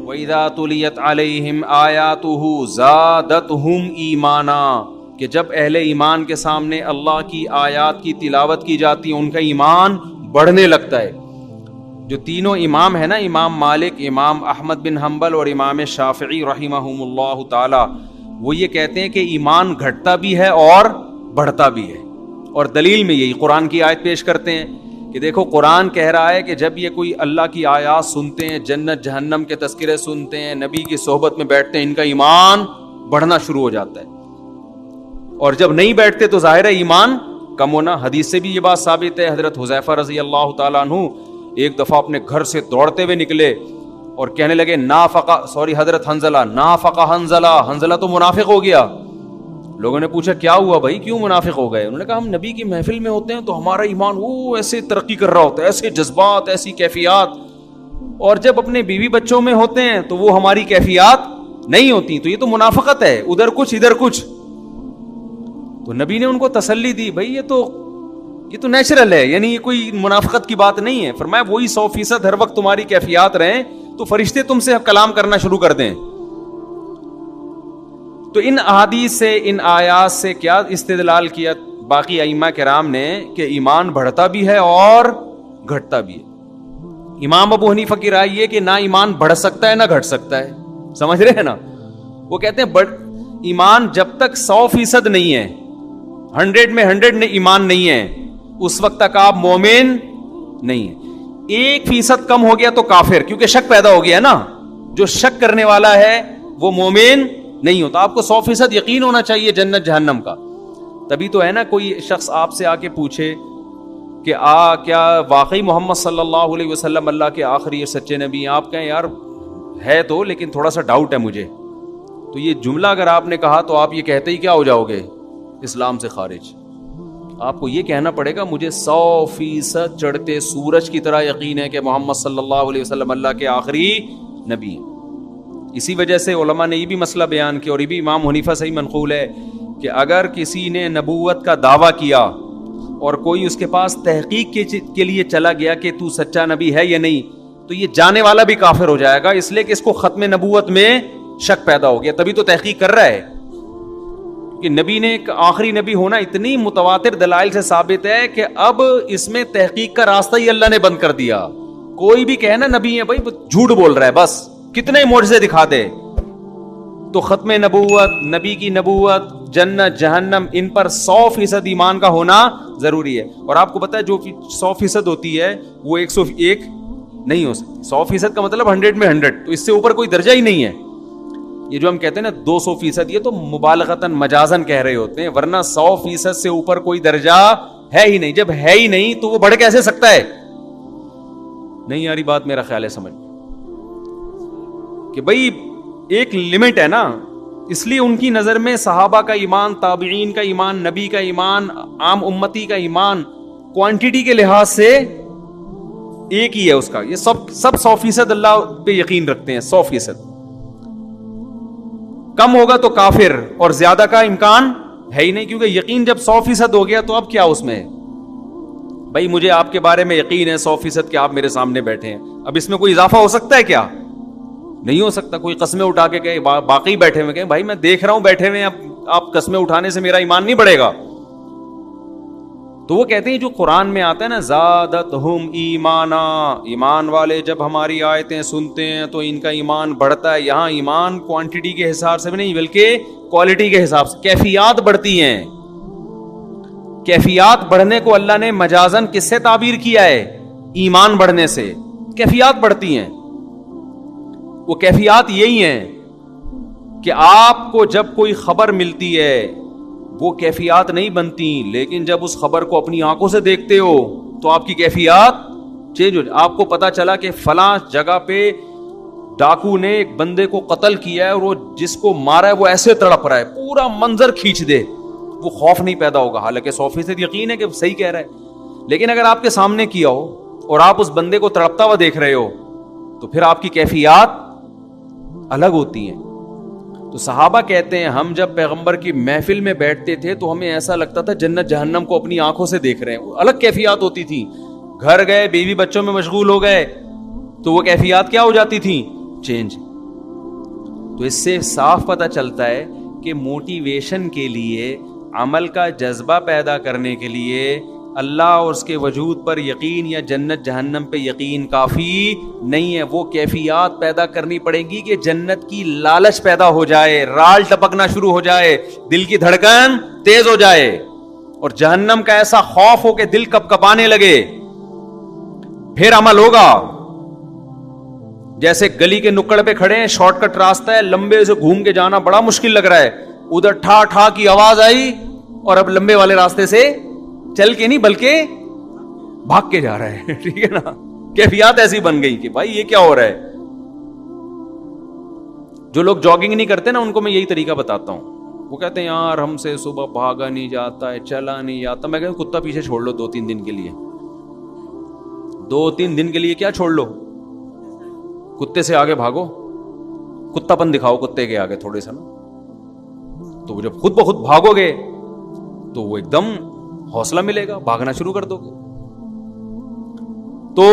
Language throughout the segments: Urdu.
وَإِذَا تُلِيَتْ عَلَيْهِمْ آيَاتُهُ زَادَتْهُمْ ایمانا، کہ جب اہل ایمان کے سامنے اللہ کی آیات کی تلاوت کی جاتی ہے ان کا ایمان بڑھنے لگتا ہے. جو تینوں امام ہیں نا، امام مالک، امام احمد بن حنبل اور امام شافعی رحمہم اللہ تعالی، وہ یہ کہتے ہیں کہ ایمان گھٹتا بھی ہے اور بڑھتا بھی ہے. اور دلیل میں یہی قرآن کی آیت پیش کرتے ہیں کہ دیکھو قرآن کہہ رہا ہے کہ جب یہ کوئی اللہ کی آیات سنتے ہیں، جنت جہنم کے تذکرے سنتے ہیں، نبی کی صحبت میں بیٹھتے ہیں، ان کا ایمان بڑھنا شروع ہو جاتا ہے. اور جب نہیں بیٹھتے تو ظاہر ہے ایمان کم ہونا. حدیث سے بھی یہ بات ثابت ہے. حضرت حذیفہ رضی اللہ تعالیٰ عنہ ایک دفعہ اپنے گھر سے دوڑتے ہوئے نکلے اور کہنے لگے حضرت حنظلہ تو منافق ہو گیا. لوگوں نے پوچھا کیا ہوا بھائی، کیوں منافق ہو گئے؟ انہوں نے کہا ہم نبی کی محفل میں ہوتے ہیں تو ہمارا ایمان ایسے ترقی کر رہا ہوتا ہے، ایسے جذبات، ایسی کیفیات، اور جب اپنے بیوی بچوں میں ہوتے ہیں تو وہ ہماری کیفیات نہیں ہوتی. تو یہ تو منافقت ہے، ادھر کچھ ادھر کچھ. تو نبی نے ان کو تسلی دی، بھائی یہ تو نیچرل ہے، یعنی یہ کوئی منافقت کی بات نہیں ہے. فرمایا وہی 100% ہر وقت تمہاری کیفیات رہیں تو فرشتے تم سے کلام کرنا شروع کر دیں. تو ان احادیث سے، ان آیات سے کیا استدلال کیا باقی ائمہ کرام نے کہ ایمان بڑھتا بھی ہے اور گھٹتا بھی ہے. امام ابو حنیفہ کی رائے یہ کہ نہ ایمان بڑھ سکتا ہے نہ گھٹ سکتا ہے. سمجھ رہے ہیں نا؟ وہ کہتے ہیں ایمان جب تک 100% نہیں ہے، 100 میں 100 ایمان نہیں ہے، اس وقت تک آپ مومن نہیں ہیں. 1% کم ہو گیا تو کافر، کیونکہ شک پیدا ہو گیا نا. جو شک کرنے والا ہے وہ مومن نہیں ہوتا. آپ کو 100% یقین ہونا چاہیے جنت جہنم کا. تبھی تو ہے نا کوئی شخص آپ سے آ کے پوچھے کہ کیا واقعی محمد صلی اللہ علیہ وسلم اللہ کے آخری اور سچے نبی ہیں؟ آپ کہیں یار ہے تو، لیکن تھوڑا سا ڈاؤٹ ہے مجھے. تو یہ جملہ اگر آپ نے کہا تو آپ یہ کہتے ہی کیا ہو جاؤ گے؟ اسلام سے خارج. آپ کو یہ کہنا پڑے گا مجھے 100% چڑھتے سورج کی طرح یقین ہے کہ محمد صلی اللہ علیہ وسلم اللہ کے آخری نبی ہیں. اسی وجہ سے علماء نے یہ بھی مسئلہ بیان کیا، اور یہ بھی امام حنیفہ سے ہی منقول ہے، کہ اگر کسی نے نبوت کا دعویٰ کیا اور کوئی اس کے پاس تحقیق کے لیے چلا گیا کہ تو سچا نبی ہے یا نہیں، تو یہ جانے والا بھی کافر ہو جائے گا، اس لیے کہ اس کو ختم نبوت میں شک پیدا ہو گیا. تبھی تو تحقیق کر رہا ہے کہ نبی نے ایک آخری نبی ہونا اتنی متواتر دلائل سے ثابت ہے کہ اب اس میں تحقیق کا راستہ ہی اللہ نے بند کر دیا. کوئی بھی کہے نا نبی ہے، بھائی جھوٹ بول رہا ہے، بس کتنے معجزے دکھا دے. تو ختم نبوت، نبی کی نبوت، جنت جہنم، ان پر 100% ایمان کا ہونا ضروری ہے. اور آپ کو پتا ہے جو 100% ہوتی ہے وہ 101 نہیں ہو سکتی. 100% کا مطلب 100 میں 100، تو اس سے اوپر کوئی درجہ ہی نہیں ہے. یہ جو ہم کہتے ہیں نا 200%، یہ تو مبالغتاً مجازاً کہہ رہے ہوتے ہیں، ورنہ 100% سے اوپر کوئی درجہ ہے ہی نہیں. جب ہے ہی نہیں تو وہ بڑھ کیسے سکتا ہے؟ نہیں یاری بات میرا خیال ہے سمجھ کہ بھئی ایک لمٹ ہے نا. اس لیے ان کی نظر میں صحابہ کا ایمان، تابعین کا ایمان، نبی کا ایمان، عام امتی کا ایمان کوانٹٹی کے لحاظ سے ایک ہی ہے اس کا. یہ سب 100% اللہ پہ یقین رکھتے ہیں. 100% کم ہوگا تو کافر، اور زیادہ کا امکان ہے ہی نہیں، کیونکہ یقین جب 100% ہو گیا تو اب کیا اس میں؟ بھائی مجھے آپ کے بارے میں یقین ہے 100% کہ آپ میرے سامنے بیٹھے ہیں، اب اس میں کوئی اضافہ ہو سکتا ہے کیا؟ نہیں ہو سکتا. کوئی قسمیں اٹھا کے کہے باقی بیٹھے ہوئے، کہیں بھائی میں دیکھ رہا ہوں بیٹھے ہوئے، اب آپ قسمیں اٹھانے سے میرا ایمان نہیں بڑھے گا. تو وہ کہتے ہیں جو قرآن میں آتا ہے نا زادتہم ایمانا، ایمان والے جب ہماری آیتیں سنتے ہیں تو ان کا ایمان بڑھتا ہے. یہاں ایمان کوانٹٹی کے حساب سے بھی نہیں بلکہ کوالٹی کے حساب سے، کیفیات بڑھتی ہیں. کیفیات بڑھنے کو اللہ نے مجازن کس سے تعبیر کیا ہے؟ ایمان بڑھنے سے. کیفیات بڑھتی ہیں. وہ کیفیات یہی ہیں کہ آپ کو جب کوئی خبر ملتی ہے وہ کیفیات نہیں بنتی، لیکن جب اس خبر کو اپنی آنکھوں سے دیکھتے ہو تو آپ کی کیفیات چینج ہو. آپ کو پتا چلا کہ فلاں جگہ پہ ڈاکو نے ایک بندے کو قتل کیا ہے اور وہ جس کو مارا ہے وہ ایسے تڑپ رہا ہے، پورا منظر کھینچ دے، وہ خوف نہیں پیدا ہوگا، حالانکہ 100% یقین ہے کہ صحیح کہہ رہا ہے. لیکن اگر آپ کے سامنے کیا ہو اور آپ اس بندے کو تڑپتا ہوا دیکھ رہے ہو تو پھر آپ کی کیفیات الگ ہوتی ہیں. تو صحابہ کہتے ہیں ہم جب پیغمبر کی محفل میں بیٹھتے تھے تو ہمیں ایسا لگتا تھا جنت جہنم کو اپنی آنکھوں سے دیکھ رہے ہیں. الگ کیفیات ہوتی تھی. گھر گئے، بیوی بچوں میں مشغول ہو گئے تو وہ کیفیات کیا ہو جاتی تھیں؟ چینج. تو اس سے صاف پتہ چلتا ہے کہ موٹیویشن کے لیے، عمل کا جذبہ پیدا کرنے کے لیے اللہ اور اس کے وجود پر یقین یا جنت جہنم پہ یقین کافی نہیں ہے. وہ کیفیات پیدا کرنی پڑے گی کہ جنت کی لالچ پیدا ہو جائے، رال ٹپکنا شروع ہو جائے، دل کی دھڑکن تیز ہو جائے، اور جہنم کا ایسا خوف ہو کہ دل کپ کپانے لگے. پھر عمل ہوگا. جیسے گلی کے نکڑ پہ کھڑے ہیں، شارٹ کٹ راستہ ہے، لمبے سے گھوم کے جانا بڑا مشکل لگ رہا ہے، ادھر ٹھا ٹھا کی آواز آئی اور اب لمبے والے راستے سے چل کے نہیں بلکہ بھاگ کے جا رہا ہے. ٹھیک ہے نا. کیفیات ایسی بن گئی کہ بھائی یہ کیا ہو رہا ہے. جو لوگ جاگنگ نہیں کرتے نا، ان کو میں یہی طریقہ بتاتا ہوں. وہ کہتے ہیں یار ہم سے صبح بھاگا نہیں جاتا ہے، چلا نہیں جاتا. میں کہتا ہوں کتا پیچھے چھوڑ لو 2-3 دن کے لیے. 2-3 دن کے لیے کیا چھوڑ لو، کتے سے آگے بھاگو، کتا پن دکھاؤ کتے کے آگے تھوڑے سا نا. تو جب خود بخود بھاگو گے تو وہ ایک دم حوصلہ ملے گا، بھاگنا شروع کر دو گے. تو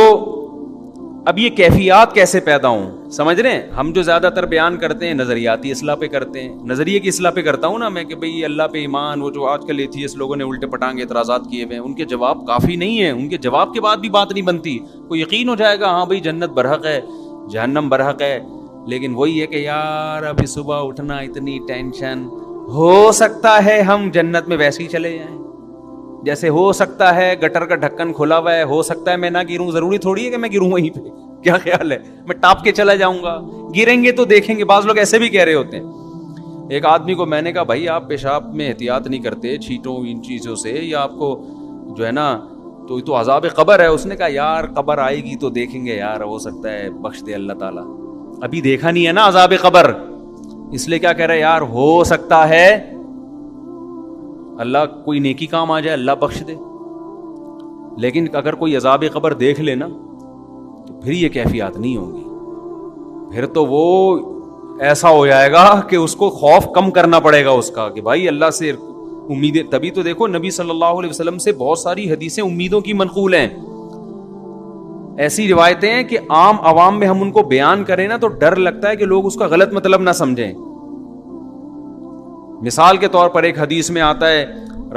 اب یہ کیفیات کیسے پیدا ہوں، سمجھ رہے ہیں. ہم جو زیادہ تر بیان کرتے ہیں نظریاتی اصلاح پہ کرتے ہیں، نظریے کی اصلاح پہ کرتا ہوں نا میں کہ بھئی اللہ پہ ایمان. وہ جو آج کل ایتھیسٹ لوگوں نے الٹے پٹانگ اعتراضات کیے ہوئے ہیں، ان کے جواب کافی نہیں ہے. ان کے جواب کے بعد بھی بات نہیں بنتی. کوئی یقین ہو جائے گا ہاں بھئی جنت برحق ہے، جہنم برحق ہے، لیکن وہی ہے کہ یار ابھی صبح اٹھنا اتنی ٹینشن. ہو سکتا ہے ہم جنت میں ویسے ہی چلے جائیں، جیسے ہو سکتا ہے گٹر کا ڈھکن کھلا ہوا ہے، ہو سکتا ہے میں نہ گروں. ضروری تھوڑی ہے کہ میں گروں وہیں پہ. کیا خیال ہے میں ٹاپ کے چلا جاؤں گا؟ گریں گے تو دیکھیں گے. بعض لوگ ایسے بھی کہہ رہے ہوتے ہیں. ایک آدمی کو میں نے کہا بھائی آپ پیشاب میں احتیاط نہیں کرتے چھینٹوں ان چیزوں سے، یا آپ کو جو ہے نا تو عذاب قبر ہے. اس نے کہا یار قبر آئے گی تو دیکھیں گے یار، ہو سکتا ہے بخش دے اللہ تعالیٰ. ابھی دیکھا نہیں ہے نا عذاب قبر، اس لیے کیا کہہ رہا ہے یار ہو سکتا ہے اللہ کوئی نیکی کام آ جائے، اللہ بخش دے. لیکن اگر کوئی عذاب قبر دیکھ لے نا تو پھر یہ کیفیات نہیں ہوں گی. پھر تو وہ ایسا ہو جائے گا کہ اس کو خوف کم کرنا پڑے گا اس کا کہ بھائی اللہ سے امیدیں. تبھی تو دیکھو نبی صلی اللہ علیہ وسلم سے بہت ساری حدیثیں امیدوں کی منقول ہیں. ایسی روایتیں ہیں کہ عام عوام میں ہم ان کو بیان کریں نا تو ڈر لگتا ہے کہ لوگ اس کا غلط مطلب نہ سمجھیں. مثال کے طور پر ایک حدیث میں آتا ہے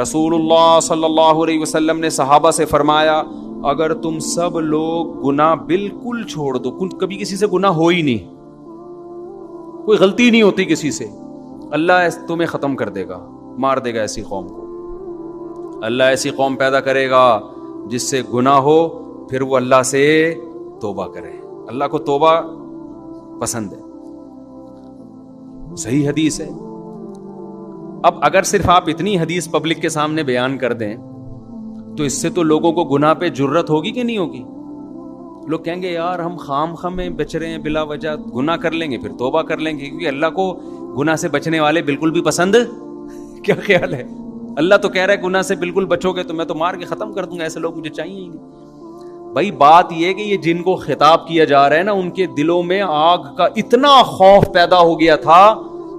رسول اللہ صلی اللہ علیہ وسلم نے صحابہ سے فرمایا اگر تم سب لوگ گناہ بالکل چھوڑ دو، کبھی کسی سے گناہ ہو ہی نہیں، کوئی غلطی نہیں ہوتی کسی سے، اللہ تمہیں ختم کر دے گا، مار دے گا ایسی قوم کو. اللہ ایسی قوم پیدا کرے گا جس سے گناہ ہو، پھر وہ اللہ سے توبہ کرے. اللہ کو توبہ پسند ہے. صحیح حدیث ہے. اب اگر صرف آپ اتنی حدیث پبلک کے سامنے بیان کر دیں تو اس سے تو لوگوں کو گناہ پہ جرت ہوگی کہ نہیں ہوگی؟ لوگ کہیں گے یار ہم خام میں بچ رہے ہیں، بلا وجہ گناہ کر لیں گے پھر توبہ کر لیں گے، کیونکہ اللہ کو گناہ سے بچنے والے بالکل بھی پسند. کیا خیال ہے؟ اللہ تو کہہ رہا ہے گناہ سے بالکل بچو گے تو میں تو مار کے ختم کر دوں گا، ایسے لوگ مجھے چاہیے ہی نہیں. بھائی بات یہ کہ یہ جن کو خطاب کیا جا رہا ہے نا ان کے دلوں میں آگ کا اتنا خوف پیدا ہو گیا تھا،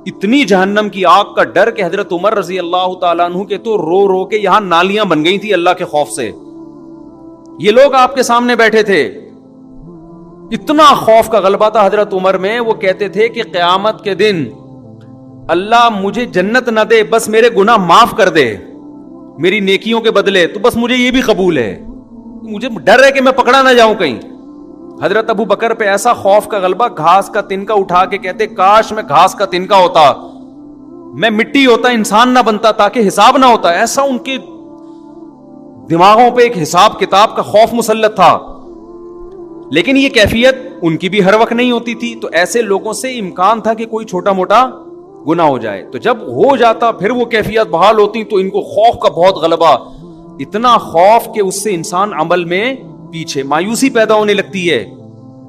اتنی جہنم کی آگ کا ڈر کہ حضرت عمر رضی اللہ تعالیٰ عنہ کے تو رو رو کے یہاں نالیاں بن گئی تھی اللہ کے خوف سے. یہ لوگ آپ کے سامنے بیٹھے تھے، اتنا خوف کا غلبہ تھا حضرت عمر میں. وہ کہتے تھے کہ قیامت کے دن اللہ مجھے جنت نہ دے، بس میرے گناہ معاف کر دے میری نیکیوں کے بدلے، تو بس مجھے یہ بھی قبول ہے، مجھے ڈر ہے کہ میں پکڑا نہ جاؤں کہیں. حضرت ابو بکر پہ ایسا خوف کا غلبہ، گھاس کا تنکا اٹھا کے کہتے کاش میں گھاس کا تنکا ہوتا، میں مٹی ہوتا، انسان نہ بنتا تاکہ حساب نہ ہوتا. ایسا ان کے دماغوں پہ ایک حساب کتاب کا خوف مسلط تھا. لیکن یہ کیفیت ان کی بھی ہر وقت نہیں ہوتی تھی. تو ایسے لوگوں سے امکان تھا کہ کوئی چھوٹا موٹا گناہ ہو جائے، تو جب ہو جاتا پھر وہ کیفیت بحال ہوتی تو ان کو خوف کا بہت غلبہ، اتنا خوف کہ اس سے انسان عمل میں پیچھے، مایوسی پیدا ہونے لگتی ہے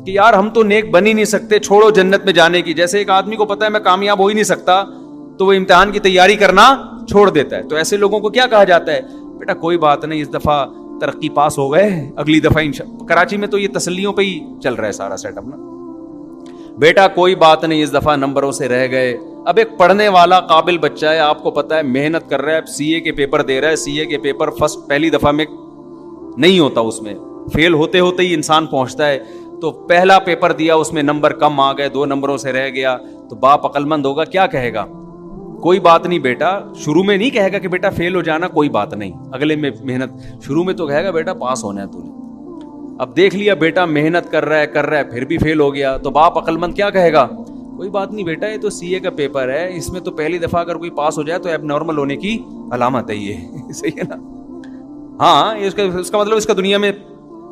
کہ یار ہم تو نیک بن ہی نہیں سکتے، چھوڑو جنت میں جانے کی. جیسے ایک آدمی کو پتا ہے میں کامیاب ہو ہی نہیں سکتا تو وہ امتحان کی تیاری کرنا چھوڑ دیتا ہے. تو ایسے لوگوں کو کیا کہا جاتا ہے؟ بیٹا کوئی بات نہیں، اس دفعہ ترقی پاس ہو گئے، اگلی دفعہ کراچی میں تو یہ تسلیوں پہ ہی چل رہا ہے سارا سیٹ اپ نا. بیٹا کوئی بات نہیں، اس دفعہ نمبروں سے رہ گئے. اب ایک پڑھنے والا قابل بچہ ہے، آپ کو پتا ہے محنت کر رہا ہے، سی اے کے پیپر دے رہا ہے، سی اے کے پیپر فرسٹ پہلی دفعہ میں نہیں ہوتا، اس میں فیل ہوتے ہوتے ہی انسان پہنچتا ہے. تو پہلا پیپر دیا، اس میں نمبر کم آ گئے، 2 نمبروں سے رہ گیا. تو باپ عقل مند ہوگا کیا کہے گا؟ کوئی بات نہیں بیٹا. شروع میں نہیں کہے گا کہ بیٹا فیل ہو جانا کوئی بات نہیں, اگلے میں محنت. شروع میں تو کہے گا بیٹا پاس ہونا ہے تو نے. اب دیکھ لیا بیٹا محنت کر رہا ہے پھر بھی فیل ہو گیا, تو باپ عقل مند کیا کہے گا؟ کوئی بات نہیں بیٹا, یہ تو سی اے کا پیپر ہے, اس میں تو پہلی دفعہ اگر کوئی پاس ہو جائے تو ایب نارمل ہونے کی علامت ہے یہ. صحیح ہے نا؟ ہاں, اس کا مطلب اس کا دنیا میں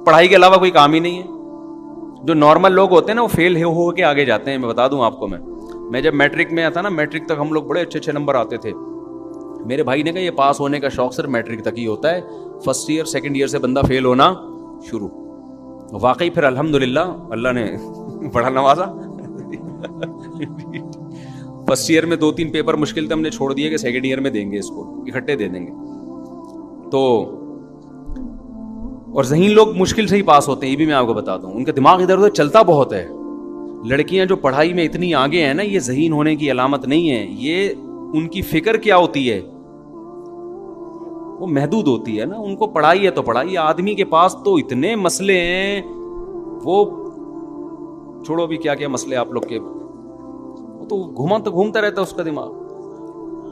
پڑھائی کے علاوہ کوئی کام ہی نہیں ہے. جو نارمل لوگ ہوتے ہیں نا وہ فیل ہو کے آگے جاتے ہیں. میں بتا دوں آپ کو, میں جب میٹرک میں آتا نا, میٹرک تک ہم لوگ بڑے اچھے نمبر آتے تھے. میرے بھائی نے کہا یہ پاس ہونے کا شوق صرف میٹرک تک ہی ہوتا ہے, فرسٹ ایئر سیکنڈ ایئر سے بندہ فیل ہونا شروع. واقعی پھر الحمدللہ اللہ نے بڑا نوازا. فرسٹ ایئر میں 2-3 پیپر مشکل تھے, ہم نے چھوڑ دیا کہ سیکنڈ ایئر میں دیں گے, اس کو اکٹھے دے دیں گے. تو اور ذہین لوگ مشکل سے ہی پاس ہوتے ہیں, یہ بھی میں آپ کو بتا دوں. ان کا دماغ ادھر ادھر چلتا بہت ہے. لڑکیاں جو پڑھائی میں اتنی آگے ہیں نا, یہ ذہین ہونے کی علامت نہیں ہے. یہ ان کی فکر کیا ہوتی ہے, وہ محدود ہوتی ہے نا. ان کو پڑھائی ہے تو پڑھائی. آدمی کے پاس تو اتنے مسئلے ہیں, وہ چھوڑو بھی کیا کیا مسئلے آپ لوگ کے, وہ تو گھومتا رہتا ہے اس کا دماغ.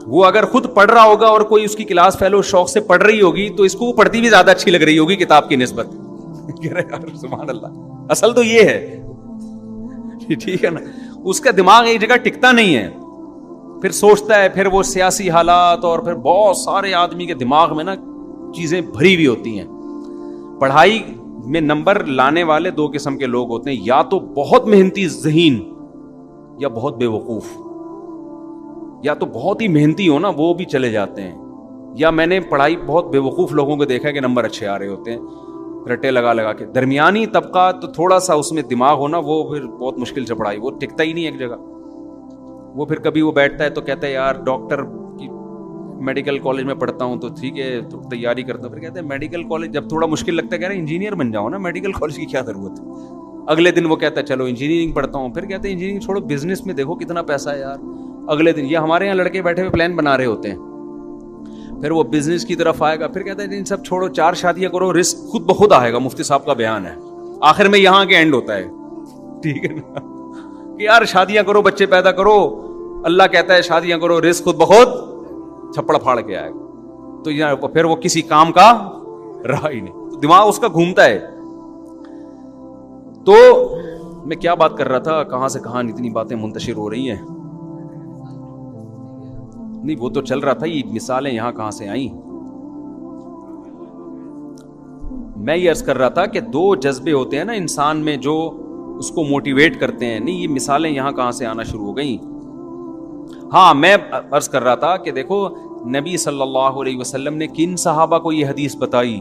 وہ اگر خود پڑھ رہا ہوگا اور کوئی اس کی کلاس فیلو شوق سے پڑھ رہی ہوگی تو اس کو وہ پڑھتی بھی زیادہ اچھی لگ رہی ہوگی کتاب کی نسبت. سبحان اللہ, اصل تو یہ ہے. ٹھیک ہے نا, اس کا دماغ ایک جگہ ٹکتا نہیں ہے, پھر سوچتا ہے, پھر وہ سیاسی حالات اور پھر بہت سارے آدمی کے دماغ میں نا چیزیں بھری ہوئی ہوتی ہیں. پڑھائی میں نمبر لانے والے 2 قسم کے لوگ ہوتے ہیں, یا تو بہت محنتی ذہین یا بہت بے وقوف. یا تو بہت ہی محنتی ہو نا وہ بھی چلے جاتے ہیں, یا میں نے پڑھائی بہت بے وقوف لوگوں کو دیکھا کہ نمبر اچھے آ رہے ہوتے ہیں رٹے لگا کے. درمیانی طبقہ تو تھوڑا سا اس میں دماغ ہونا, وہ پھر بہت مشکل سے پڑھائی, وہ ٹکتا ہی نہیں ایک جگہ. وہ پھر کبھی وہ بیٹھتا ہے تو کہتا ہے یار ڈاکٹر کی میڈیکل کالج میں پڑھتا ہوں تو ٹھیک ہے تو تیاری کرتا ہوں. پھر کہتے ہیں میڈیکل کالج جب تھوڑا مشکل لگتا ہے, کہہ رہے انجینئر بن جاؤ نا, میڈیکل کالج کی کیا ضرورت ہے. اگلے دن وہ کہتا ہے چلو انجینئرنگ پڑھتا ہوں. پھر کہتے ہیں انجینئرنگ چھوڑو, بزنس میں دیکھو کتنا پیسہ ہے یار. اگلے دن یہ ہمارے یہاں لڑکے بیٹھے ہوئے پلان بنا رہے ہوتے ہیں, پھر وہ بزنس کی طرف آئے گا. پھر کہتے ہیں ان سب چھوڑو, 4 شادیاں کرو, رزق خود بخود آئے گا. مفتی صاحب کا بیان ہے, آخر میں یہاں کے اینڈ ہوتا ہے. ٹھیک ہے نا, کہ یار شادیاں کرو, بچے پیدا کرو, اللہ کہتا ہے شادیاں کرو, رزق خود بخود چھپڑ پھاڑ کے آئے گا. تو یار پھر وہ کسی کام کا رہا ہی نہیں, تو دماغ اس کا گھومتا ہے. تو میں کیا بات کر رہا تھا, کہاں سے کہاں اتنی باتیں منتشر ہو رہی ہیں. نہیں وہ تو چل رہا تھا, یہ مثالیں یہاں کہاں سے آئیں. میں یہ عرض کر رہا تھا کہ 2 جذبے ہوتے ہیں نا انسان میں جو اس کو موٹیویٹ کرتے ہیں. نہیں یہ مثالیں یہاں کہاں سے آنا شروع ہو گئیں. ہاں میں عرض کر رہا تھا کہ دیکھو نبی صلی اللہ علیہ وسلم نے کن صحابہ کو یہ حدیث بتائی.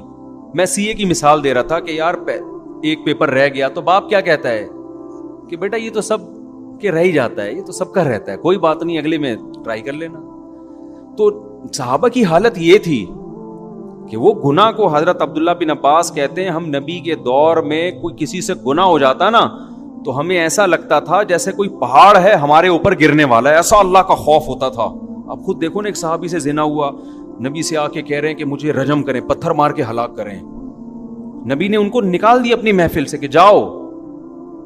میں سی اے کی مثال دے رہا تھا کہ یار ایک پیپر رہ گیا تو باپ کیا کہتا ہے کہ بیٹا یہ تو سب کے رہ ہی جاتا ہے, یہ تو سب کا رہتا ہے, کوئی بات نہیں اگلے میں ٹرائی کر لینا. تو صحابہ کی حالت یہ تھی کہ وہ گناہ کو, حضرت عبداللہ بن عباس کہتے ہیں ہم نبی کے دور میں کوئی کسی سے گناہ ہو جاتا نا تو ہمیں ایسا لگتا تھا جیسے کوئی پہاڑ ہے ہمارے اوپر گرنے والا ہے, ایسا اللہ کا خوف ہوتا تھا. اب خود دیکھو نا, ایک صحابی سے زنا ہوا, نبی سے آ کے کہہ رہے ہیں کہ مجھے رجم کریں, پتھر مار کے ہلاک کریں. نبی نے ان کو نکال دیا اپنی محفل سے کہ جاؤ,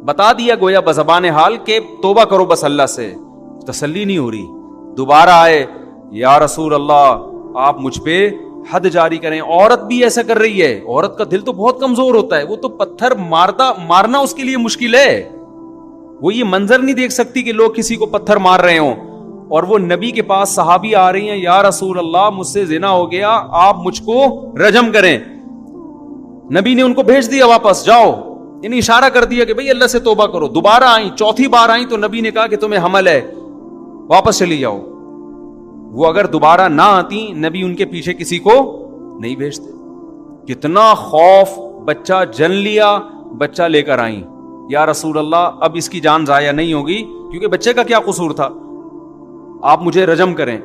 بتا دیا گویا بزبان حال کہ توبہ کرو بس اللہ سے. تسلی نہیں ہو رہی, دوبارہ آئے, یا رسول اللہ آپ مجھ پہ حد جاری کریں. عورت بھی ایسا کر رہی ہے, عورت کا دل تو بہت کمزور ہوتا ہے, وہ تو پتھر مارنا اس کے لیے مشکل ہے. وہ یہ منظر نہیں دیکھ سکتی کہ لوگ کسی کو پتھر مار رہے ہوں, اور وہ نبی کے پاس صحابی آ رہی ہیں, یا رسول اللہ مجھ سے زنا ہو گیا, آپ مجھ کو رجم کریں. نبی نے ان کو بھیج دیا واپس, جاؤ, یعنی اشارہ کر دیا کہ بھئی اللہ سے توبہ کرو. دوبارہ آئیں, چوتھی بار آئیں تو نبی نے کہا کہ تمہیں حمل ہے, واپس چلی جاؤ. وہ اگر دوبارہ نہ آتی نبی ان کے پیچھے کسی کو نہیں بھیجتے. کتنا خوف, بچہ جن لیا, بچہ لے کر آئیں, یا رسول اللہ اب اس کی جان ضائع نہیں ہوگی کیونکہ بچے کا کیا قصور تھا, آپ مجھے رجم کریں.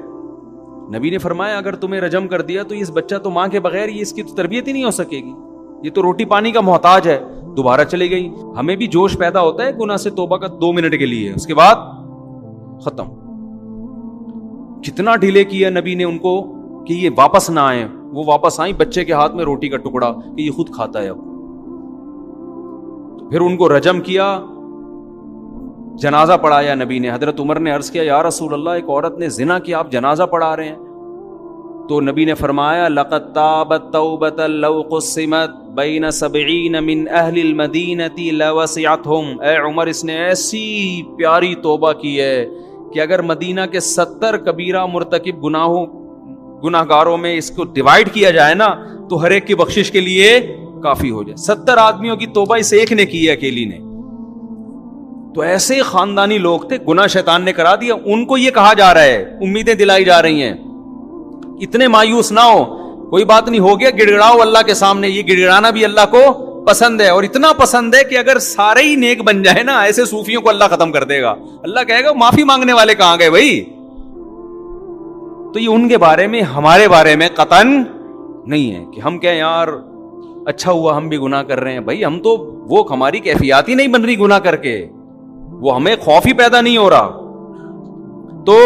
نبی نے فرمایا اگر تمہیں رجم کر دیا تو اس بچہ تو ماں کے بغیر یہ اس کی تو تربیت ہی نہیں ہو سکے گی, یہ تو روٹی پانی کا محتاج ہے. دوبارہ چلی گئی. ہمیں بھی جوش پیدا ہوتا ہے گناہ سے توبہ کا 2 منٹ کے لیے, اس کے بعد ختم. کتنا ڈیلے کیا نبی نے ان کو کہ یہ واپس نہ آئیں. وہ واپس آئیں, بچے کے ہاتھ میں روٹی کا ٹکڑا کہ یہ خود کھاتا ہے. اب پھر ان کو رجم کیا. جنازہ پڑھایا نبی نے. حضرت عمر نے عرض کیا یا رسول اللہ ایک عورت نے زنا کیا, آپ جنازہ پڑھا رہے ہیں؟ تو نبی نے فرمایا لقد تابت توبۃ لو قسمت بین 70 من اہل المدینہ لوسعتهم. اے عمر اس نے ایسی پیاری توبہ کی ہے کہ اگر مدینہ کے 70 کبیرہ مرتکب گناہ گاروں میں اس کو ڈیوائیڈ کیا جائے نا تو ہر ایک کی بخشش کے لیے کافی ہو جائے. 70 آدمیوں کی توبہ اس ایک نے کی ہے, اکیلی نے. تو ایسے خاندانی لوگ تھے, گناہ شیطان نے کرا دیا. ان کو یہ کہا جا رہا ہے, امیدیں دلائی جا رہی ہیں, اتنے مایوس نہ ہو, کوئی بات نہیں, ہو گیا, گڑ گڑاؤ اللہ کے سامنے. یہ گڑ گڑانا بھی اللہ کو پسند ہے, اور اتنا پسند ہے کہ اگر سارے ہی نیک بن جائے نا, ایسے صوفیوں کو اللہ ختم کر دے گا. اللہ کہے گا معافی مانگنے والے کہاں گئے بھائی. تو یہ ان کے بارے میں, ہمارے بارے میں قطعاً نہیں ہے کہ ہم کہیں یار اچھا ہوا ہم بھی گناہ کر رہے ہیں. بھائی ہم تو, وہ ہماری کیفیات ہی نہیں بن رہی گناہ کر کے, وہ ہمیں خوف ہی پیدا نہیں ہو رہا. تو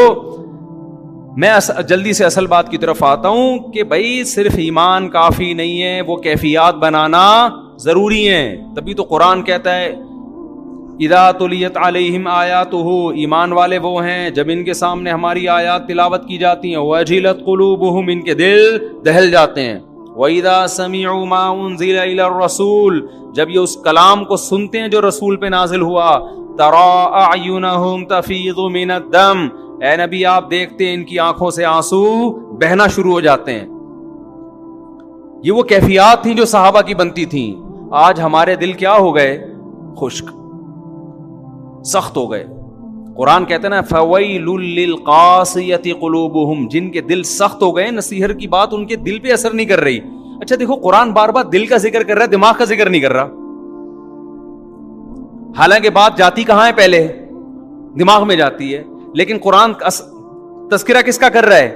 میں جلدی سے اصل بات کی طرف آتا ہوں کہ بھائی صرف ایمان کافی نہیں ہے, وہ کیفیات بنانا ضروری ہے. تبھی تو قرآن کہتا ہے اذا تلیت علیہم آیاتہ, ایمان والے وہ ہیں جب ان کے سامنے ہماری آیات تلاوت کی جاتی ہیں, وجلت قلوبہم, ان کے دل دہل جاتے ہیں. وَإِذَا سَمِعُوا مَا أُنزِلَ إِلَى الرَّسُولِ, جب یہ اس کلام کو سنتے ہیں جو رسول پہ نازل ہوا. تَرَىٰ أَعْيُنَهُمْ تَفِيضُ مِنَ الدَّمِ, اے نبی آپ دیکھتے ہیں ان کی آنکھوں سے آنسو بہنا شروع ہو جاتے ہیں. یہ وہ کیفیات تھیں جو صحابہ کی بنتی تھیں. آج ہمارے دل کیا ہو گئے؟ خشک, سخت ہو گئے. قرآن کہتے ہیں نا فَوَيْلٌ لِّلْقَاسِيَةِ قُلُوبُهُمْ, جن کے دل سخت ہو گئے, نصیحت کی بات ان کے دل پہ اثر نہیں کر رہی. اچھا دیکھو, قرآن بار بار دل کا ذکر کر رہا ہے, دماغ کا ذکر نہیں کر رہا. حالانکہ بات جاتی کہاں ہے؟ پہلے دماغ میں جاتی ہے, لیکن قرآن تذکرہ کس کا کر رہا ہے؟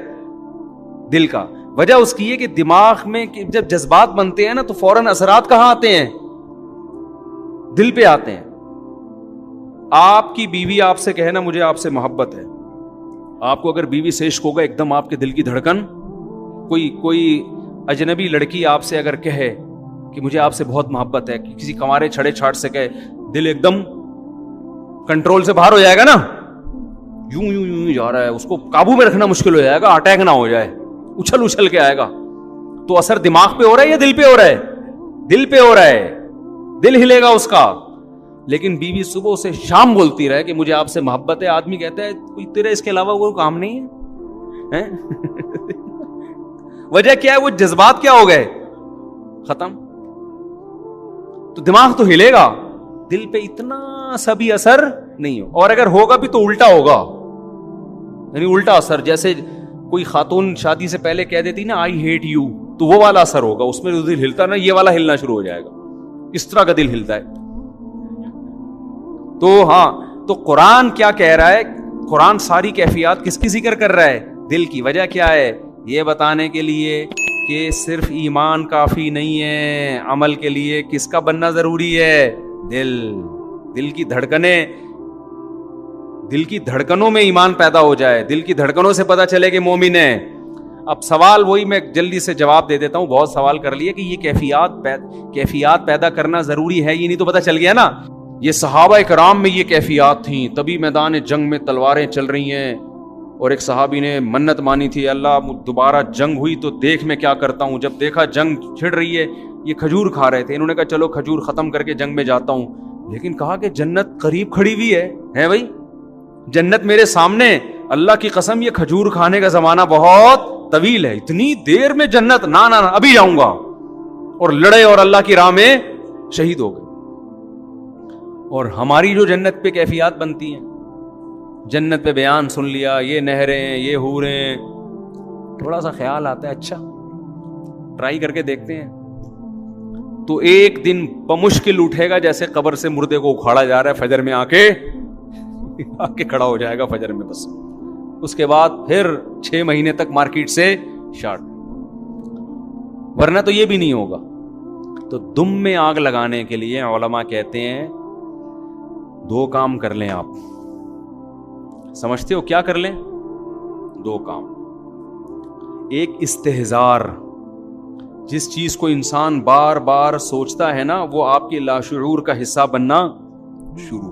دل کا. وجہ اس کی ہے کہ دماغ میں جب جذبات بنتے ہیں نا تو فوراً اثرات کہاں آتے ہیں؟ دل پہ آتے ہیں. آپ کی بیوی آپ سے کہے نا مجھے آپ سے محبت ہے, آپ کو اگر بیوی سے عشق ہوگا ایک دم آپ کے دل کی دھڑکن, کوئی اجنبی لڑکی آپ سے اگر کہے کہ مجھے آپ سے بہت محبت ہے, کسی کنوارے چھڑے چھاٹ سے کہے, دل ایک دم کنٹرول سے باہر ہو جائے گا نا, یوں یوں یوں جا رہا ہے, اس کو قابو میں رکھنا مشکل ہو جائے گا, اٹیک نہ ہو جائے, اچھل اچھل کے آئے گا. تو اثر دماغ پہ ہو رہا ہے یا دل پہ ہو رہا ہے؟ دل پہ ہو رہا ہے, دل ہلے گا اس کا. لیکن بیوی صبح سے شام بولتی رہے کہ مجھے آپ سے محبت ہے, آدمی کہتا ہے کوئی تیرے اس کے علاوہ کوئی کام نہیں ہے. وجہ کیا ہے؟ وہ جذبات کیا ہو گئے؟ ختم. تو دماغ تو ہلے گا, دل پہ اتنا سا بھی اثر نہیں ہو, اور اگر ہوگا بھی تو الٹا ہوگا, یعنی الٹا اثر. جیسے کوئی خاتون شادی سے پہلے کہہ دیتی نا آئی ہیٹ یو, تو وہ والا اثر ہوگا, اس میں دل ہلتا نا, یہ والا ہلنا شروع ہو جائے گا, اس طرح کا دل ہلتا ہے. تو ہاں, تو قرآن کیا کہہ رہا ہے؟ قرآن ساری کیفیات کس کی ذکر کر رہا ہے؟ دل کی. وجہ کیا ہے؟ یہ بتانے کے لیے کہ صرف ایمان کافی نہیں ہے, عمل کے لیے کس کا بننا ضروری ہے؟ دل. دل کی دھڑکنیں, دل کی دھڑکنوں میں ایمان پیدا ہو جائے, دل کی دھڑکنوں سے پتا چلے کہ مومن ہے. اب سوال وہی میں جلدی سے جواب دے دیتا ہوں, بہت سوال کر لیے کہ یہ کیفیات پیدا کرنا ضروری ہے, یہ نہیں تو پتا چل گیا نا. یہ صحابہ کرام میں یہ کیفیات تھیں, تبھی میدان جنگ میں تلواریں چل رہی ہیں. اور ایک صحابی نے منت مانی تھی, اللہ دوبارہ جنگ ہوئی تو دیکھ میں کیا کرتا ہوں. جب دیکھا جنگ چھڑ رہی ہے, یہ کھجور کھا رہے تھے, انہوں نے کہا چلو کھجور ختم کر کے جنگ میں جاتا ہوں. لیکن کہا کہ جنت قریب کھڑی ہوئی ہے بھائی, جنت میرے سامنے, اللہ کی قسم یہ کھجور کھانے کا زمانہ بہت طویل ہے, اتنی دیر میں جنت, نہ ابھی جاؤں گا. اور لڑے اور اللہ کی راہ میں شہید ہو گئے. اور ہماری جو جنت پہ کیفیات بنتی ہیں, جنت پہ بیان سن لیا, یہ نہریں, یہ حوریں, تھوڑا سا خیال آتا ہے اچھا ٹرائی کر کے دیکھتے ہیں, تو ایک دن بمشکل اٹھے گا جیسے قبر سے مردے کو اکھاڑا جا رہا ہے, فجر میں آ کے کھڑا ہو جائے گا فجر میں. بس اس کے بعد پھر 6 مہینے تک مارکیٹ سے شارٹ, ورنہ تو یہ بھی نہیں ہوگا. تو دم میں آگ لگانے کے لیے علماء کہتے ہیں 2 کام کر لیں. آپ سمجھتے ہو کیا کر لیں؟ 2 کام. ایک استحضار, جس چیز کو انسان بار بار سوچتا ہے نا, وہ آپ کے لاشعور کا حصہ بننا شروع.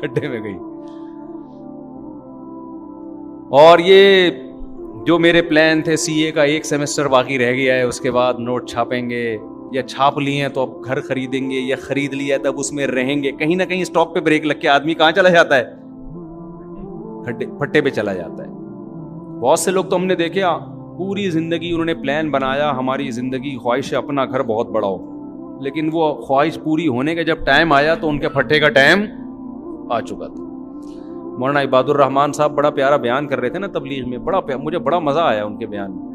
کھڈے میں گئی. اور یہ جو میرے پلان تھے سی اے کا 1 سیمسٹر باقی رہ گیا ہے, اس کے بعد نوٹ چھاپیں گے, یا چھاپ لیے ہیں تو اب گھر خریدیں گے, یا خرید لیا ہے تب اس میں رہیں گے. کہیں نہ کہیں اسٹاپ پہ بریک لگ کے آدمی کہاں چلا جاتا ہے؟ پھٹے پہ چلا جاتا ہے. بہت سے لوگ تو ہم نے دیکھے پوری زندگی انہوں نے پلان بنایا, ہماری زندگی خواہش ہے اپنا گھر بہت بڑا ہو, لیکن وہ خواہش پوری ہونے کا جب ٹائم آیا تو ان کے پھٹے کا ٹائم آ چکا تھا. مولانا عباد الرحمان صاحب بڑا پیارا بیان کر رہے تھے نا تبلیغ میں, مجھے بڑا مزہ آیا ان کے بیان میں.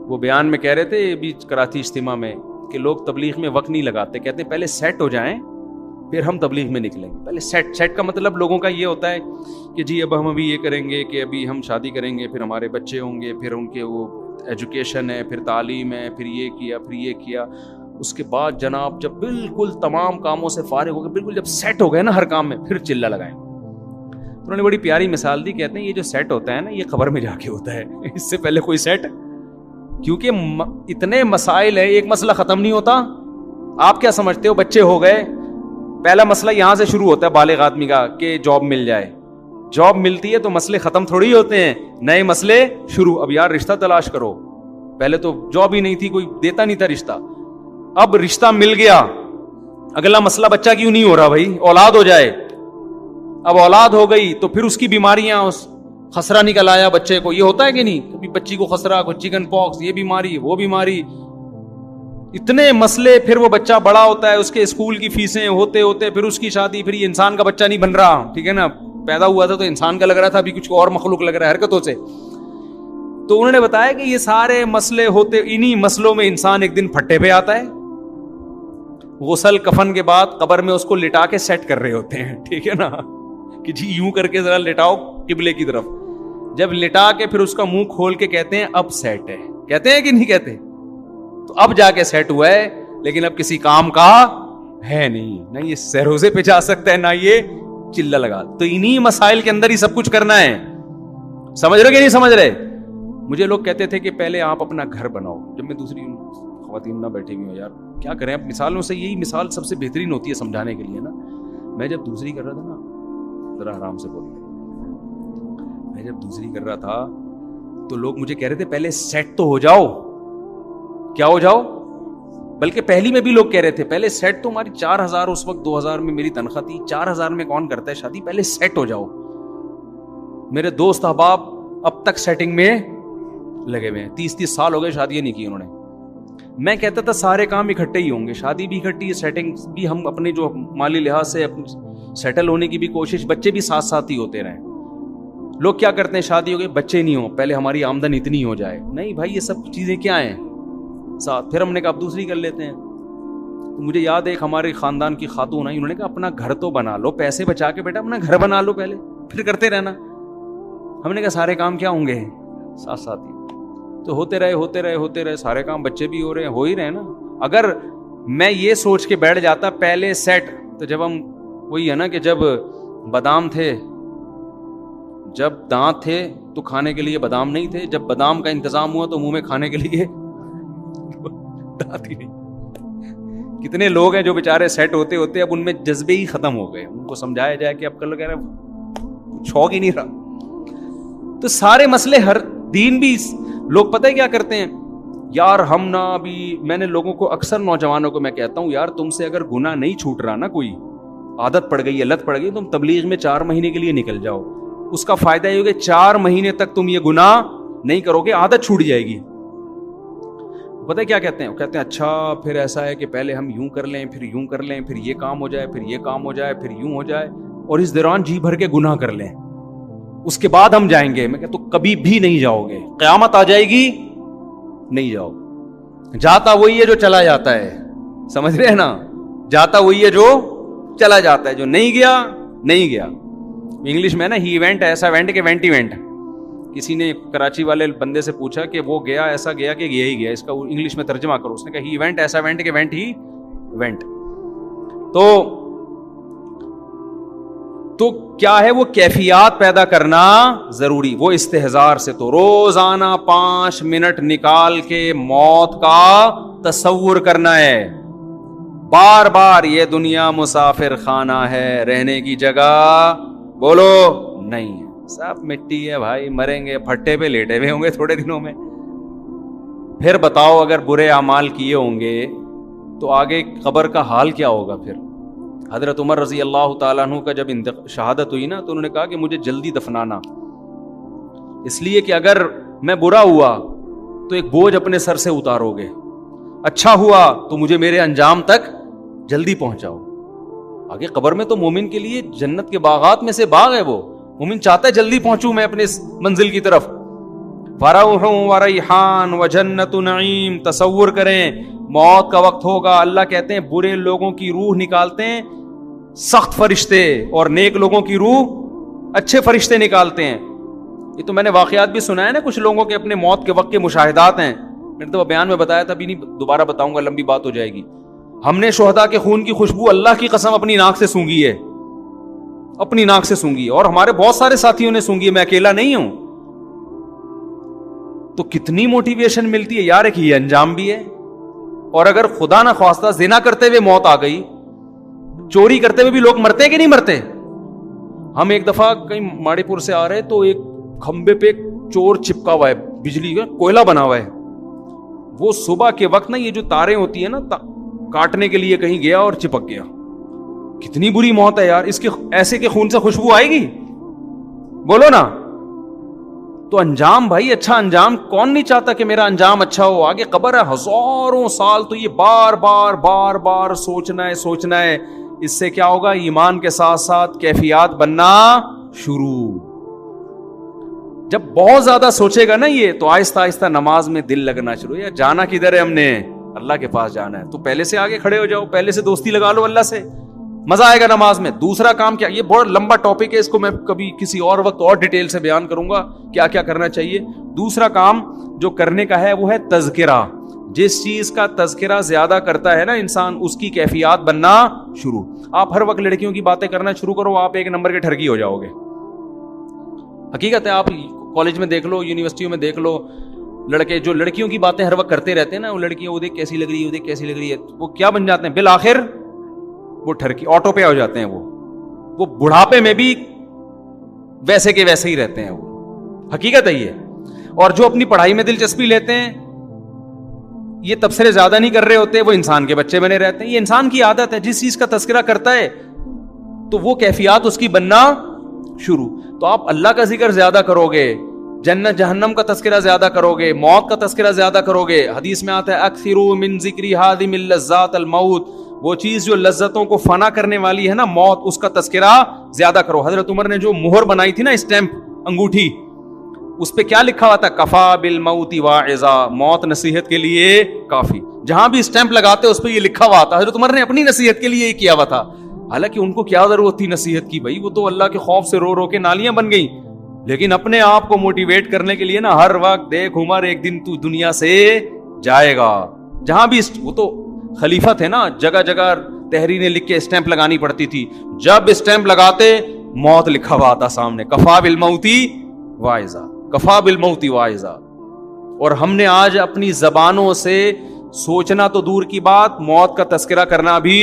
وہ بیان میں کہہ رہے تھے بھی کراچی اجتماع میں کہ لوگ تبلیغ میں وقت نہیں لگاتے, کہتے ہیں پہلے سیٹ ہو جائیں پھر ہم تبلیغ میں نکلیں گے. پہلے سیٹ کا مطلب لوگوں کا یہ ہوتا ہے کہ جی اب ہم ابھی یہ کریں گے کہ ابھی ہم شادی کریں گے, پھر ہمارے بچے ہوں گے, پھر ان کے وہ ایجوکیشن ہے, پھر تعلیم ہے, پھر یہ کیا, پھر یہ کیا. اس کے بعد جناب جب بالکل تمام کاموں سے فارغ ہو گئے, بالکل جب سیٹ ہو گئے نا ہر کام میں, پھر چلہ لگائیں. انہوں نے بڑی پیاری مثال دی, کہتے ہیں یہ جو سیٹ ہوتا ہے نا یہ قبر میں جا کے ہوتا ہے, اس سے پہلے کوئی سیٹ, کیونکہ اتنے مسائل ہیں, ایک مسئلہ ختم نہیں ہوتا. آپ کیا سمجھتے ہو بچے ہو گئے, پہلا مسئلہ یہاں سے شروع ہوتا ہے بالغ آدمی کا کہ جاب مل جائے, جاب ملتی ہے تو مسئلے ختم تھوڑی ہوتے ہیں, نئے مسئلے شروع. اب یار رشتہ تلاش کرو, پہلے تو جاب ہی نہیں تھی, کوئی دیتا نہیں تھا رشتہ, اب رشتہ مل گیا, اگلا مسئلہ بچہ کیوں نہیں ہو رہا بھائی, اولاد ہو جائے. اب اولاد ہو گئی تو پھر اس کی بیماریاں, خسرہ نکل آیا بچے کو, یہ ہوتا ہے کہ نہیں, کبھی بچی کو خسرہ, کوئی چکن پاکس, یہ بیماری وہ بیماری, اتنے مسئلے. پھر وہ بچہ بڑا ہوتا ہے, اس کے اسکول کی فیسیں ہوتے ہوتے پھر اس کی شادی, پھر یہ انسان کا بچہ نہیں بن رہا, ٹھیک ہے نا, پیدا ہوا تھا تو انسان کا لگ رہا تھا, ابھی کچھ اور مخلوق لگ رہا ہے حرکتوں سے. تو انہوں نے بتایا کہ یہ سارے مسئلے ہوتے, انہی مسئلوں میں انسان ایک دن پھٹے پہ آتا ہے. غسل کفن کے بعد قبر میں اس کو لٹا کے سیٹ کر رہے ہوتے ہیں, ٹھیک ہے نا, کہ جی یوں کر کے ذرا لٹاؤ قبلے کی طرف. جب لٹا کے پھر اس کا منہ کھول کے کہتے ہیں اب سیٹ ہے, کہتے ہیں کہ نہیں کہتے, تو اب جا کے سیٹ ہوا ہے, لیکن اب کسی کام کا ہے نہیں, نہ یہ سہروزے پہ جا سکتا ہے, نہ یہ چلہ لگا. تو انہی مسائل کے اندر ہی سب کچھ کرنا ہے. سمجھ رہے کہ نہیں سمجھ رہے؟ مجھے لوگ کہتے تھے کہ پہلے آپ اپنا گھر بناؤ. جب میں دوسری خواتین نہ بیٹھی ہوئی ہوں, یار کیا کریں, اب مثالوں سے یہی مثال سب سے بہترین ہوتی ہے سمجھانے کے لیے نا. میں جب دوسری کر رہا تھا نا, ذرا آرام سے بول رہے, میں جب دوسری کر رہا تھا تو لوگ مجھے کہہ رہے تھے پہلے سیٹ تو ہو جاؤ. کیا ہو جاؤ؟ بلکہ پہلی میں بھی لوگ کہہ رہے تھے پہلے سیٹ تو, ہماری 4,000 اس وقت 2,000 میں میری تنخواہ تھی, 4,000 میں کون کرتا ہے شادی, پہلے سیٹ ہو جاؤ. میرے دوست احباب اب تک سیٹنگ میں لگے ہوئے ہیں, 30 سال ہو گئے شادیاں نہیں کی انہوں نے. میں کہتا تھا سارے کام اکٹھے ہی ہوں گے, شادی بھی اکٹھی, سیٹنگ بھی, ہم اپنے جو مالی لحاظ سے سیٹل ہونے کی بھی کوشش, بچے بھی ساتھ ساتھ ہی ہوتے رہیں. لوگ کیا کرتے ہیں, شادی ہو گئی بچے نہیں ہوں, پہلے ہماری آمدن اتنی ہو جائے. نہیں بھائی, یہ سب چیزیں کیا ہیں ساتھ. پھر ہم نے کہا اب دوسری کر لیتے ہیں. تو مجھے یاد ہے ایک ہمارے خاندان کی خاتون آئی, انہوں نے کہا اپنا گھر تو بنا لو, پیسے بچا کے بیٹا اپنا گھر بنا لو پہلے, پھر کرتے رہنا. ہم نے کہا سارے کام کیا ہوں گے ساتھ ساتھ ہی, تو ہوتے رہے سارے کام, بچے بھی ہو ہی رہے نا. اگر میں یہ سوچ کے بیٹھ جاتا پہلے سیٹ, تو جب ہم, وہی ہے نا کہ جب بادام تھے, جب دانت تھے تو کھانے کے لیے بادام نہیں تھے, جب بادام کا انتظام ہوا تو منہ میں کھانے کے لیے دانت ہی نہیں. کتنے لوگ ہیں جو بیچارے سیٹ ہوتے ہوتے اب ان میں جذبے ہی ختم ہو گئے, ان کو سمجھایا جائے کہ اب کل لوگ کہہ رہے شوق ہی نہیں رہا. تو سارے مسئلے, ہر دین بھی لوگ پتہ ہے کیا کرتے ہیں, یار ہم نا ابھی, میں نے لوگوں کو اکثر نوجوانوں کو میں کہتا ہوں, یار تم سے اگر گناہ نہیں چھوٹ رہا نا, کوئی عادت پڑ گئی, لت پڑ گئی, تم تبلیغ میں 4 مہینے کے لیے نکل جاؤ. اس کا فائدہ یہ ہوگا 4 مہینے تک تم یہ گناہ نہیں کرو گے, عادت چھوٹ جائے گی. پتہ ہے کیا کہتے ہیں, وہ کہتے ہیں اچھا پھر ایسا ہے کہ پہلے ہم یوں کر لیں, پھر یوں کر لیں, پھر یہ کام ہو جائے, پھر یہ کام ہو جائے, پھر یوں ہو جائے, اور اس دوران جی بھر کے گناہ کر لیں, اس کے بعد ہم جائیں گے. میں کہتا ہوں کبھی بھی نہیں جاؤ گے, قیامت آ جائے گی نہیں جاؤ. جاتا وہی ہے جو چلا جاتا ہے, سمجھ رہے ہیں نا, جاتا وہی ہے جو چلا جاتا ہے, جو نہیں گیا نہیں گیا. انگلش میں نا ہی وینٹ, ایسا وینٹ کہ وینٹ ہی وینٹ. کسی نے کراچی والے بندے سے پوچھا کہ وہ گیا, ایسا گیا کہ گیا ہی گیا, اس کا انگلش میں ترجمہ کرو. اس نے کہا ہی وینٹ, ایسا وینٹ کہ وینٹ ہی وینٹ. تو کیا ہے, وہ کیفیات پیدا کرنا ضروری. وہ استحضار سے, تو روزانہ 5 منٹ نکال کے موت کا تصور کرنا ہے. بار بار یہ دنیا مسافر خانہ ہے، رہنے کی جگہ بولو نہیں ہے، سب مٹی ہے بھائی، مریں گے، پھٹے پہ لیٹے ہوئے ہوں گے تھوڑے دنوں میں. پھر بتاؤ اگر برے اعمال کیے ہوں گے تو آگے قبر کا حال کیا ہوگا؟ پھر حضرت عمر رضی اللہ تعالیٰ عنہ کا جب شہادت ہوئی نا تو انہوں نے کہا کہ مجھے جلدی دفنانا، اس لیے کہ اگر میں برا ہوا تو ایک بوجھ اپنے سر سے اتارو گے، اچھا ہوا تو مجھے میرے انجام تک جلدی پہنچاؤ. آگے قبر میں تو مومن کے لیے جنت کے باغات میں سے باغ ہے، وہ مومن چاہتا ہے جلدی پہنچوں میں اپنے منزل کی طرف. فروح و ریحان و جنت نعیم. تصور کریں موت کا وقت ہوگا، اللہ کہتے ہیں برے لوگوں کی روح نکالتے ہیں سخت فرشتے اور نیک لوگوں کی روح اچھے فرشتے نکالتے ہیں. یہ تو میں نے واقعات بھی سنا ہے نا کچھ لوگوں کے اپنے موت کے وقت کے مشاہدات ہیں، میں نے تو بیان میں بتایا تھا، ابھی نہیں دوبارہ بتاؤں گا، لمبی بات ہو جائے گی. ہم نے شہداء کے خون کی خوشبو اللہ کی قسم اپنی ناک سے سونگھی ہے، اپنی ناک سے سونگھی، اور ہمارے بہت سارے ساتھیوں نے سونگھی ہے، میں اکیلا نہیں ہوں. تو کتنی موٹیویشن ملتی ہے یار، ایک یہ انجام بھی ہے. اور اگر خدا نہ خواستہ زنا کرتے ہوئے موت آ گئی، چوری کرتے ہوئے بھی لوگ مرتے ہیں کہ نہیں مرتے؟ ہم ایک دفعہ کہیں ماڑی پور سے آ رہے تو ایک کھمبے پہ چور چپکا ہوا ہے، بجلی کا کوئلہ بنا ہوا ہے. وہ صبح کے وقت نا یہ جو تاریں ہوتی ہیں نا کاٹنے کے لیے کہیں گیا اور چپک گیا. کتنی بری موت ہے یار، اس کے ایسے کے خون سے خوشبو آئے گی؟ بولو نا. تو انجام بھائی اچھا انجام کون نہیں چاہتا کہ میرا انجام اچھا ہو؟ آگے قبر ہے ہزاروں سال، تو یہ بار بار بار بار سوچنا ہے. اس سے کیا ہوگا؟ ایمان کے ساتھ ساتھ کیفیات بننا شروع. جب بہت زیادہ سوچے گا نا یہ، تو آہستہ آہستہ نماز میں دل لگنا شروع. یا جانا کدھر ہے؟ ہم نے اللہ کے پاس جانا ہے، تو پہلے سے آگے کھڑے ہو جاؤ، پہلے سے دوستی لگا لو اللہ سے، مزہ آئے گا نماز میں. دوسرا کام کیا؟ یہ بہت لمبا ٹاپک ہے، اس کو میں کبھی کسی اور وقت اور ڈیٹیل سے بیان کروں گا کیا کیا کرنا چاہیے. دوسرا کام جو کرنے کا ہے وہ ہے تذکرہ. جس چیز کا تذکرہ زیادہ کرتا ہے نا انسان، اس کی کیفیات بننا شروع. آپ ہر وقت لڑکیوں کی باتیں کرنا شروع کرو، آپ ایک نمبر کے ٹھرکی ہو جاؤ گے. حقیقت ہے، آپ کالج میں دیکھ لو، یونیورسٹیوں میں دیکھ لو، لڑکے جو لڑکیوں کی باتیں ہر وقت کرتے رہتے ہیں نا، وہ لڑکیاں وہ دیکھ کیسی لگ رہی ہے، وہ دیکھ کیسی لگ رہی ہے، وہ کیا بن جاتے ہیں بالآخر؟ وہ ٹھرکی آٹو پہ ہو جاتے ہیں. وہ بڑھاپے میں بھی ویسے کے ویسے ہی رہتے ہیں. وہ حقیقت ہے یہ. اور جو اپنی پڑھائی میں دلچسپی لیتے ہیں، یہ تبصرے زیادہ نہیں کر رہے ہوتے، وہ انسان کے بچے بنے رہتے ہیں. یہ انسان کی عادت ہے، جس چیز کا تذکرہ کرتا ہے تو وہ کیفیات اس کی بننا شروع. تو آپ اللہ کا ذکر زیادہ کرو گے، جنت جہنم کا تذکرہ زیادہ کرو گے، موت کا تذکرہ زیادہ کرو گے. حدیث میں آتا ہے اکثروا من ذکر ہادم اللذات الموت. وہ چیز جو لذتوں کو فنا کرنے والی ہے نا، موت، اس کا تذکرہ زیادہ کرو. حضرت عمر نے جو مہر بنائی تھی نا، اسٹیمپ، انگوٹھی، اس پہ کیا لکھا ہوا تھا؟ کفا بالموت واعظا. موت نصیحت کے لیے کافی. جہاں بھی اسٹیمپ لگاتے اس پہ یہ لکھا ہوا تھا. حضرت عمر نے اپنی نصیحت کے لیے یہ کیا ہوا تھا. حالانکہ ان کو کیا ضرورت تھی نصیحت کی بھائی، وہ تو اللہ کے خوف سے رو رو کے نالیاں بن گئی. لیکن اپنے آپ کو موٹیویٹ کرنے کے لیے نا ہر وقت دیکھ عمر، ایک دن تو دنیا سے جائے گا. جہاں بھی وہ تو خلیفہ تھے نا، جگہ جگہ تحریریں لکھ کے اسٹیمپ لگانی پڑتی تھی. جب اسٹیمپ لگاتے موت لکھا ہوا تھا سامنے، کفا بالموت واعظا، کفا بالموت واعظا. اور ہم نے آج اپنی زبانوں سے سوچنا تو دور کی بات، موت کا تذکرہ کرنا بھی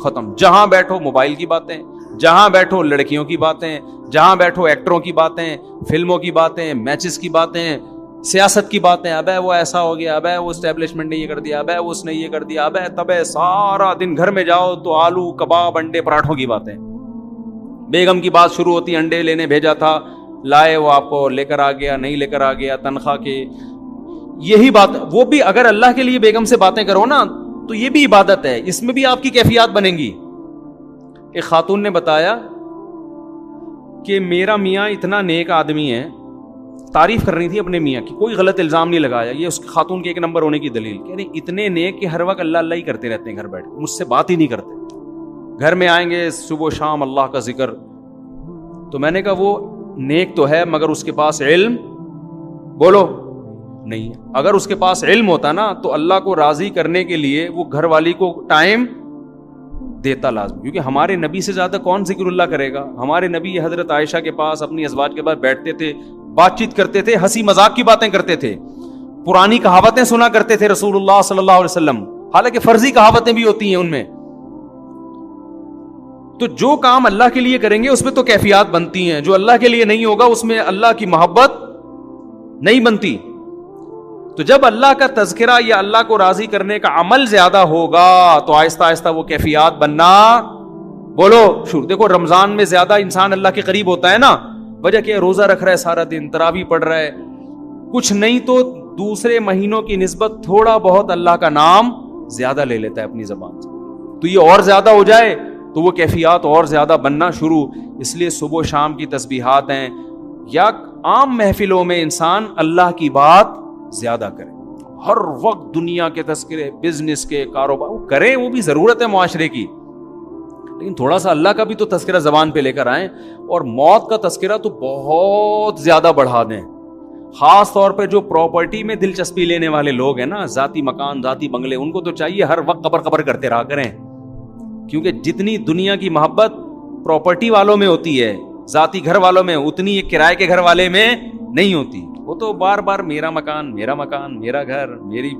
ختم. جہاں بیٹھو موبائل کی باتیں، جہاں بیٹھو لڑکیوں کی باتیں، جہاں بیٹھو ایکٹروں کی باتیں، فلموں کی باتیں، میچز کی باتیں، سیاست کی باتیں. ابے وہ ایسا ہو گیا، ابے وہ اسٹیبلشمنٹ نے یہ کر دیا، ابے اس نے یہ کر دیا، ابے تبے. سارا دن گھر میں جاؤ تو آلو کباب انڈے پراٹھوں کی باتیں. بیگم کی بات شروع ہوتی، انڈے لینے بھیجا تھا، لائے، وہ آپ کو لے کر آ گیا، نہیں لے کر آ گیا، تنخواہ کے. یہی بات، وہ بھی اگر اللہ کے لیے بیگم سے باتیں کرو نا تو یہ بھی عبادت ہے، اس میں بھی آپ کی کیفیات بنیں گی. ایک خاتون نے بتایا کہ میرا میاں اتنا نیک آدمی ہے، تعریف کر رہی تھی اپنے میاں کی، کوئی غلط الزام نہیں لگایا. یہ اس خاتون کے ایک نمبر ہونے کی دلیل، کہہ رہی اتنے نیک کہ ہر وقت اللہ اللہ ہی کرتے رہتے ہیں، گھر بیٹھ مجھ سے بات ہی نہیں کرتے، گھر میں آئیں گے صبح و شام اللہ کا ذکر. تو میں نے کہا وہ نیک تو ہے مگر اس کے پاس علم بولو نہیں ہے. اگر اس کے پاس علم ہوتا نا تو اللہ کو راضی کرنے کے لیے وہ گھر والی کو ٹائم دیتا لازم. کیونکہ ہمارے نبی سے زیادہ کون ذکر اللہ کرے گا؟ ہمارے نبی حضرت عائشہ کے پاس اپنی ازواج کے پاس بیٹھتے تھے، بات چیت کرتے تھے، ہنسی مذاق کی باتیں کرتے تھے، پرانی کہاوتیں سنا کرتے تھے رسول اللہ صلی اللہ علیہ وسلم. حالانکہ فرضی کہاوتیں بھی ہوتی ہیں ان میں، تو جو کام اللہ کے لیے کریں گے اس میں تو کیفیات بنتی ہیں, جو اللہ کے لیے نہیں ہوگا اس میں اللہ کی محبت نہیں بنتی. تو جب اللہ کا تذکرہ یا اللہ کو راضی کرنے کا عمل زیادہ ہوگا تو آہستہ آہستہ وہ کیفیات بننا بولو شروع. دیکھو رمضان میں زیادہ انسان اللہ کے قریب ہوتا ہے نا, وجہ کہ روزہ رکھ رہا ہے سارا دن, تراویح پڑھ رہا ہے, کچھ نہیں تو دوسرے مہینوں کی نسبت تھوڑا بہت اللہ کا نام زیادہ لے لیتا ہے اپنی زبان سے, تو یہ اور زیادہ ہو جائے تو وہ کیفیات اور زیادہ بننا شروع. اس لیے صبح و شام کی تسبیحات ہیں, یا عام محفلوں میں انسان اللہ کی بات زیادہ کرے, ہر وقت دنیا کے تذکرے, بزنس کے, کاروبار کریں, وہ بھی ضرورت ہے معاشرے کی, لیکن تھوڑا سا اللہ کا بھی تو تذکرہ زبان پہ لے کر آئیں. اور موت کا تذکرہ تو بہت زیادہ بڑھا دیں, خاص طور پہ جو پراپرٹی میں دلچسپی لینے والے لوگ ہیں نا, ذاتی مکان, ذاتی بنگلے, ان کو تو چاہیے ہر وقت قبر قبر کرتے رہا کریں, کیونکہ جتنی دنیا کی محبت پراپرٹی والوں میں ہوتی ہے, ذاتی گھر والوں میں, اتنی ایک کرائے کے گھر والے میں نہیں ہوتی. وہ تو بار بار میرا مکان, میرا مکان, میرا گھر, میری,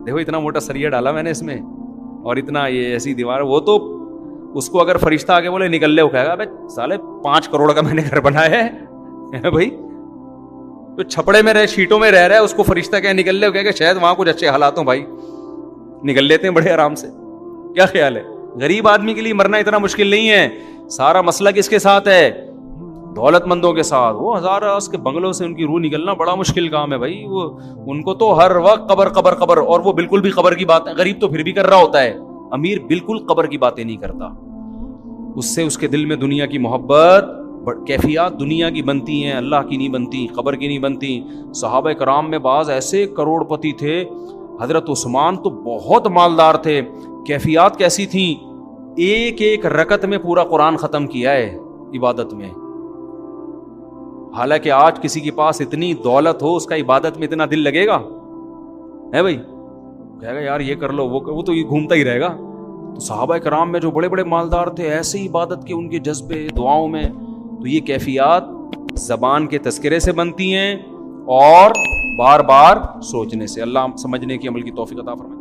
دیکھو اتنا موٹا سریا ڈالا میں نے اس میں, اور اتنا یہ ایسی دیوار, وہ تو اس کو اگر فرشتہ آگے بولے نکل لے, وہ کہے گا ابے سالے 5 کروڑ کا میں نے گھر بنایا ہے بھائی, تو چھپڑے میں رہے, شیٹوں میں رہ رہا ہے, اس کو فرشتہ کہے نکل لے, وہ کہے گا شاید وہاں کچھ اچھے حالات ہوں بھائی, نکل لیتے ہیں بڑے آرام سے. کیا خیال ہے؟ غریب آدمی کے لیے مرنا اتنا مشکل نہیں ہے. سارا مسئلہ کس کے ساتھ ہے؟ دولت مندوں کے ساتھ. وہ ہزار اس کے بنگلوں سے ان کی روح نکلنا بڑا مشکل کام ہے بھائی, وہ ان کو تو ہر وقت قبر قبر قبر, اور وہ بالکل بھی قبر کی بات, غریب تو پھر بھی کر رہا ہوتا ہے, امیر بالکل قبر کی باتیں نہیں کرتا. اس سے اس کے دل میں دنیا کی محبت, کیفیات دنیا کی بنتی ہیں, اللہ کی نہیں بنتی, قبر کی نہیں بنتی. صحابہ کرام میں بعض ایسے کروڑ پتی تھے, حضرت عثمان تو بہت مالدار تھے, کیفیات کیسی تھیں, ایک ایک رکعت میں پورا قرآن ختم کیا ہے عبادت میں. حالانکہ آج کسی کے پاس اتنی دولت ہو, اس کا عبادت میں اتنا دل لگے گا ہے بھائی, کہے گا یار یہ کر لو, وہ تو یہ گھومتا ہی رہے گا. تو صحابہ کرام میں جو بڑے بڑے مالدار تھے, ایسے عبادت کے ان کے جذبے, دعاؤں میں, تو یہ کیفیات زبان کے تذکرے سے بنتی ہیں اور بار بار سوچنے سے. اللہ سمجھنے کی, عمل کی توفیق عطا فرمائے.